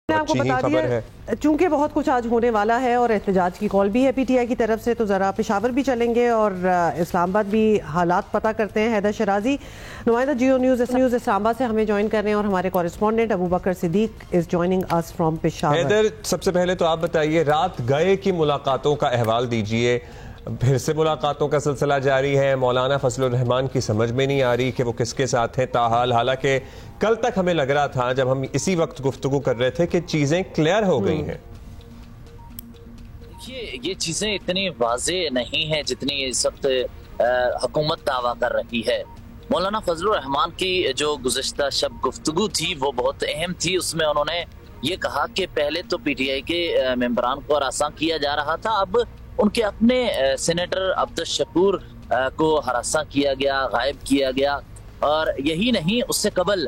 आपको बता दिया चूंकि बहुत कुछ आज होने वाला है और एहतजाज की कॉल भी है पीटीआई की तरफ से, तो ज़रा पेशावर भी चलेंगे और इस्लामाबाद भी हालात पता करते हैं। हैदर शराजी नुमाइंदा जियो न्यूज़ इस्लामाबाद से हमें ज्वाइन कर रहे हैं और हमारे correspondent Abu Bakar Siddiq is joining us from Peshawar. Haider, सबसे पहले तो आप बताइए, रात गए की मुलाकातों का अहवाल दीजिए। फिर से मुलाकातों का सिलसिला जारी है। मौलाना फजलुर रहमान की समझ में नहीं आ रही कि वो किसके साथ हैं ताहाल, हालांकि कल तक हमें लग रहा था जब हम इसी वक्त गुफ्तगू कर रहे थे कि चीजें क्लियर हो गई हैं। देखिए, ये चीजें इतनी वाजे नहीं है जितनी इस वक्त हुकूमत दावा कर रही है। मौलाना फजलुर रहमान की जो गुज़श्ता शब गुफ्तगू थी वो बहुत अहम थी। उसमें उन्होंने ये कहा कि पहले तो पीटीआई के मेंबरान को हरासा किया जा रहा था, अब उनके अपने सेनेटर अब्दुल शकूर को हरासा किया गया, गायब किया गया। और यही नहीं, उससे कबल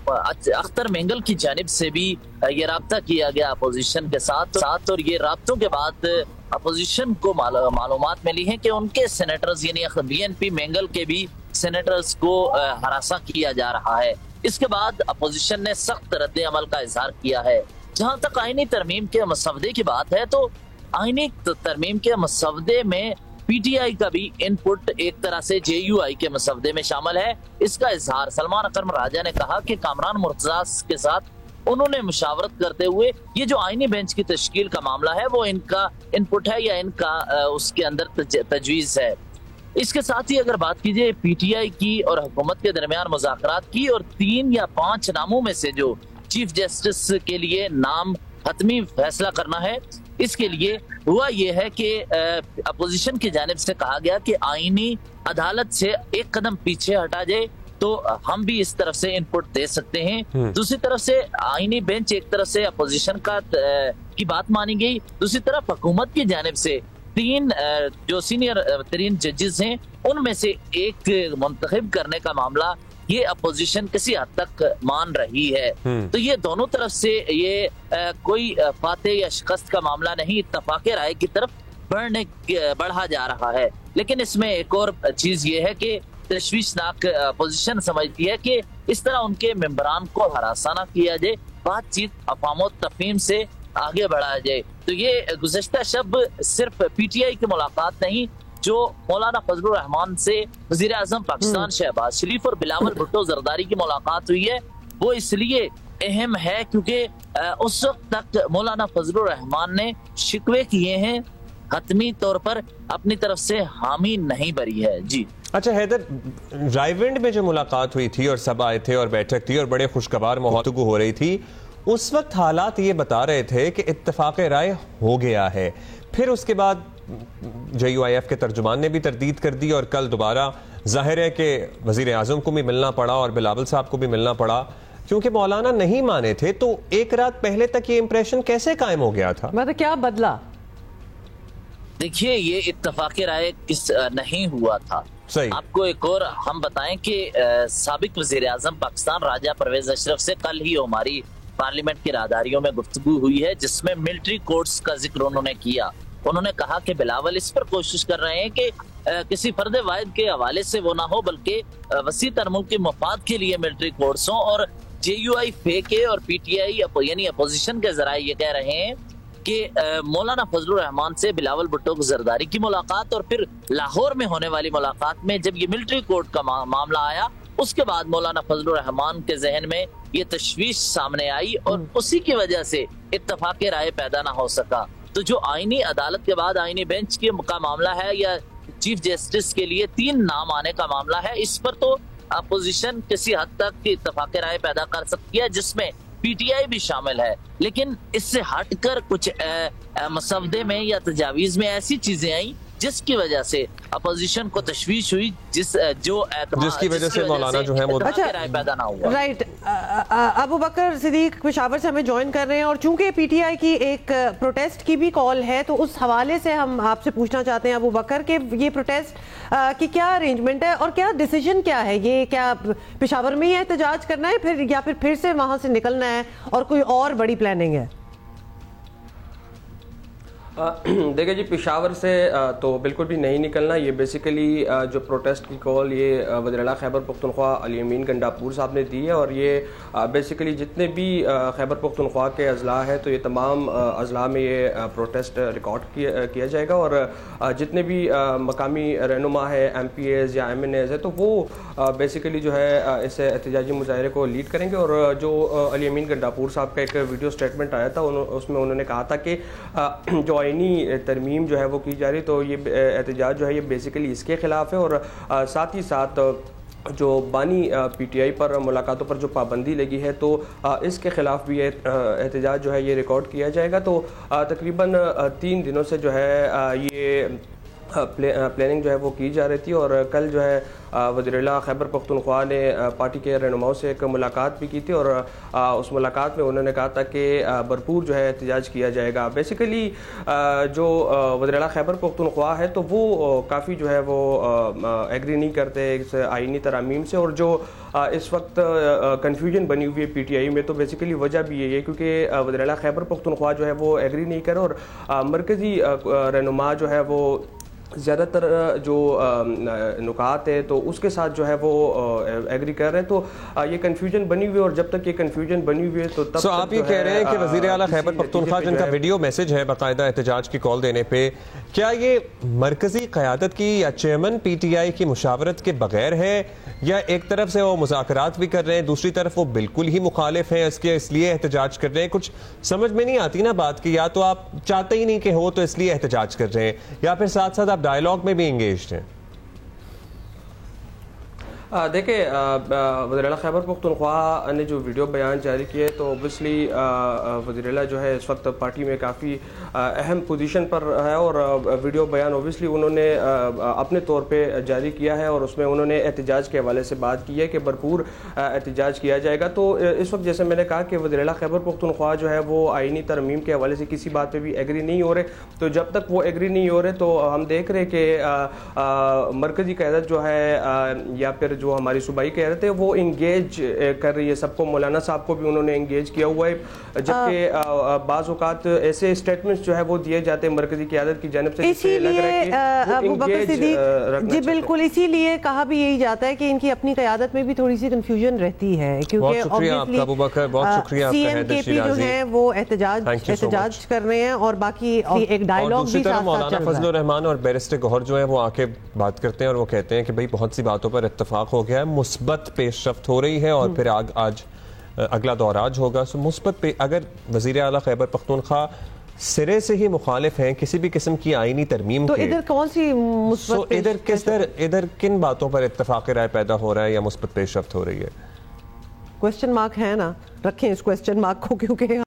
अख्तर मेंगल की जानिब से भी ये राब्ता किया गया अपोजिशन के साथ और ये राब्तों के बाद अपोजिशन को मालूमात मिली है कि उनके सेनेटर्स यानी बीएनपी मेंगल के भी सेनेटर्स को हरासा किया जा रहा है। इसके बाद अपोजिशन ने सख्त रद्द अमल का इजहार किया है। जहां तक आईनी तरमीम के मसवदे की बात है तो आईनी तरमीम के मसवदे में पीटीआई का भी इनपुट एक तरह से जेयूआई के मसवदे में शामिल है। इसका इजहार सलमान अकरम राजा ने कहा कि कामरान मुर्तजा के साथ उन्होंने मुशावरत करते हुए ये जो आईनी बेंच की तश्कील का मामला है वो इनका इनपुट है या इनका उसके अंदर तजवीज है। इसके साथ ही अगर बात कीजिए पीटीआई की और हुकूमत के दरमियान मुज़ाकरात की, और 3 या 5 नामों में से जो चीफ जस्टिस के लिए नाम हतमी फैसला करना है, इसके लिए हुआ यह है कि अपोजिशन की जानिब से कहा गया कि आईनी अदालत से एक कदम पीछे हटा जाए तो हम भी इस तरफ से इनपुट दे सकते हैं। दूसरी तरफ से आईनी बेंच एक तरफ से अपोजिशन की बात मानी गई, दूसरी तरफ हुकूमत की जानिब से 3 जो सीनियर 3 जजेस हैं उनमें से एक मुंतखब करने का मामला ये अपोजिशन किसी हद तक मान रही है। तो ये दोनों तरफ से ये कोई फाते या शिकस्त का मामला नहीं, इत्तफाक़े राय की तरफ बढ़ा जा रहा है। लेकिन इसमें एक और चीज ये है कि तशवीशनाक अपोजिशन समझती है कि इस तरह उनके मेंबरान को हरासा ना किया जाए, बातचीत अफवाम तफहीम से आगे बढ़ाया जाए। तो ये गुज़श्ता शब सिर्फ पीटीआई की मुलाकात नहीं, जो मौलाना फजलुर रहमान से वज़ीर आज़म पाकिस्तान शहबाज शरीफ और बिलावल भुट्टो जरदारी की मुलाकात हुई है, वो इसलिए अहम है क्योंकि उस वक्त तक मौलाना फजलुर रहमान ने शिकवे किए हैं, हतमी तौर पर अपनी तरफ से हामी नहीं भरी है। जी अच्छा हैदर, रायविंड में जो मुलाकात हुई थी और सब आए थे और बैठक थी और बड़े खुशगवार गुफ्तगू हो रही थी, उस वक्त हालात ये बता रहे थे कि इत्तफाक़ राय हो गया है। फिर उसके बाद जेयूआईएफ के तर्जुमान ने भी तरदीद कर दी और कल दोबारा जाहिर है कि वज़ीर आज़म को भी मिलना पड़ा और बिलावल साहब को भी मिलना पड़ा क्योंकि मौलाना नहीं माने थे। तो एक रात पहले तक ये इंप्रेशन कैसे कायम हो गया था? मतलब क्या बदला? देखिए, ये इत्तफाक़ राय नहीं हुआ था। सही। आपको एक और हम बताएं कि साबिक वज़ीर आज़म पाकिस्तान राजा परवेज अशरफ से कल ही हमारी पार्लियामेंट की राहदारियों में गुफ्तगू हुई है, जिसमें मिलिट्री कोर्ट्स का जिक्र उन्होंने किया। उन्होंने कहा कि बिलावल इस पर कोशिश कर रहे हैं कि किसी फर्द वाहिद के हवाले से वो ना हो, बल्कि वसी तर मुल्क के मफाद के लिए मिलिट्री कोर्ट्स हों। और जेयूआई फेके और पीटीआई यानी अपोजिशन के जराए ये कह रहे हैं कि मौलाना फजलुर रहमान से बिलावल भुट्टो जरदारी की मुलाकात और फिर लाहौर में होने वाली मुलाकात में जब ये मिलिट्री कोर्ट का मामला आया, उसके बाद मौलाना फजलुर रहमान के जहन में ये तशवीश सामने आई और उसी की वजह से इत्तफाक़ राय पैदा ना हो सका। तो जो आईनी अदालत के बाद आईनी बेंच का मामला है या चीफ जस्टिस के लिए 3 नाम आने का मामला है, इस पर तो अपोजिशन किसी हद तक इत्तफाक़ राय पैदा कर सकती है, जिसमें पीटीआई भी शामिल है। लेकिन इससे हटकर कुछ मसवदे में या तजावीज में ऐसी चीजें आई जिसकी वजह से अपोजिशन को तशवीश हुई, जिसकी वजह से मौलाना जो है वो राय पैदा ना हुआ। राइट। अबू बकर सिद्दीक पेशावर से हमें ज्वाइन कर रहे हैं और चूंकि पीटीआई की एक प्रोटेस्ट की भी कॉल है तो उस हवाले से हम आपसे पूछना चाहते हैं अबू बकर के ये प्रोटेस्ट की क्या अरेंजमेंट है और क्या डिसीजन क्या है? ये क्या पेशावर में ही एहतजाज करना है फिर या फिर से वहां से निकलना है और कोई और बड़ी प्लानिंग है? देखिए जी, पेशावर से तो बिल्कुल भी नहीं निकलना। ये बेसिकली जो प्रोटेस्ट की कॉल ये वज़ीर-ए-आला खैबर पख्तूनख्वा अली अमीन गंडापुर साहब ने दी है, और ये बेसिकली जितने भी खैबर पख्तूनख्वा के अजला है तो ये तमाम अजला में ये प्रोटेस्ट रिकॉर्ड किया जाएगा, और जितने भी मकामी रहनुमा है, MPAs या MNAs है, तो वो बेसिकली जो है इस एहतजाजी मुजाहरे को लीड करेंगे। और जो अली अमीन गंडापुर साहब का एक वीडियो स्टेटमेंट आया था, उसमें उन्होंने कहा था कि जो आईनी तरमीम जो है वो की जा रही, तो ये एहतजाज जो है ये बेसिकली इसके खिलाफ है। और साथ ही साथ जो बानी PTI पर मुलाकातों पर जो पाबंदी लगी है, तो इसके ख़िलाफ़ भी एहतजाज जो है ये रिकॉर्ड किया जाएगा। तो तकरीबन 3 दिनों से जो है ये प्लानिंग जो है वो की जा रही थी, और कल जो है वज़ीर-ए-आला खैबर पख्तूनख्वा ने पार्टी के रहनुमाओं से एक मुलाकात भी की थी, और उस मुलाकात में उन्होंने कहा था कि भरपूर जो है एहतजाज किया जाएगा। बेसिकली जो वज़ीर-ए-आला खैबर पख्तूनख्वा है तो वो काफ़ी जो है वो एग्री नहीं करते इस आईनी तरामीम से, और जो इस वक्त कन्फ्यूजन बनी हुई है PTI में, तो बेसिकली वजह भी यही है क्योंकि वज़ीर-ए-आला खैबर पख्तूनख्वा जो है वो एग्री नहीं करे, और मरकज़ी रहनुमा जो है वो ज़्यादातर जो नुकात है तो उसके साथ जो है वो एग्री कर रहे हैं। तो ये कन्फ्यूजन बनी हुई है, और जब तक ये कन्फ्यूजन बनी हुई है तो तब आप ये कह रहे हैं कि वज़ीर-ए-आला खैबर पख्तूनख्वा जिनका वीडियो मैसेज है बाकायदा एहतजाज की कॉल देने पे, क्या ये मरकजी क़यादत की या चेयरमैन PTI की मुशावरत के बगैर है, या एक तरफ से वो मुज़ाकरात भी कर रहे हैं, दूसरी तरफ वो बिल्कुल ही मुखालिफ हैं इसके, इसलिए एहतजाज कर रहे हैं? कुछ समझ में नहीं आती ना बात की, या तो आप चाहते ही नहीं कि हो तो इसलिए एहतजाज कर रहे हैं, या फिर साथ साथ आप डायलॉग में भी एंगेज्ड हैं। देखिए, वज़ीर-ए-आला खैबर पख्तूनख्वा ने जो वीडियो बयान जारी किए, तो ओबियसली वज़ीर-ए-आला जो है इस वक्त पार्टी में काफ़ी अहम पोजीशन पर है, और वीडियो बयान ओबियसली उन्होंने अपने तौर पे जारी किया है, और उसमें उन्होंने एहतजाज के हवाले से बात की है कि भरपूर एहतजाज किया जाएगा। तो इस वक्त जैसे मैंने कहा कि वज़ीर-ए-आला खैबर पख्तूनख्वा जो है वो आईनी तरमीम के हवाले से किसी बात पर भी एग्री नहीं हो रहे, तो जब तक वो एग्री नहीं हो रहे तो हम देख रहे कि मरकज़ी क़यादत जो है या फिर जो हमारी सूबाई कह रहे थे वो इंगेज कर रही है सबको। मौलाना साहब को भी उन्होंने इंगेज किया हुआ है, जबकि बाज़ औक़ात ऐसे स्टेटमेंट्स जो है वो दिए जाते हैं मरकज़ी क़यादत की जानिब से, इसीलिए अबू बकर सिद्दीक जी बिल्कुल इसीलिए कहा भी यही जाता है कि इनकी अपनी क़यादत में भी थोड़ी सी कंफ्यूजन रहती है, क्योंकि CM KP जो है वो एहतजाज कर रहे हैं, और बाकी एक डायलॉग भी मौलाना फजलुर रहमान और बैरिस्टर गौहर जो है वो आके बात करते हैं, और वो कहते हैं कि भाई बहुत सी बातों पर इत्तफाक हो गया है, मुस्बत पेशरफ्त हो रही है, और फिर आज अगला दौर आज होगा। सो मुस्बत पे अगर वज़ीर-ए-आला खैबर पख्तूनख्वा सिरे से ही मुखालिफ हैं किसी भी किस्म की आईनी तरमीम तो इधर कौन सी मुस्बत इधर किन बातों पर इत्तफाक राय पैदा हो रहा है या मुस्बत पेशरफ्त हो रही है? क्वेश्चन मार्क है ना, रखें इस क्वेश्चन मार्क को, क्योंकि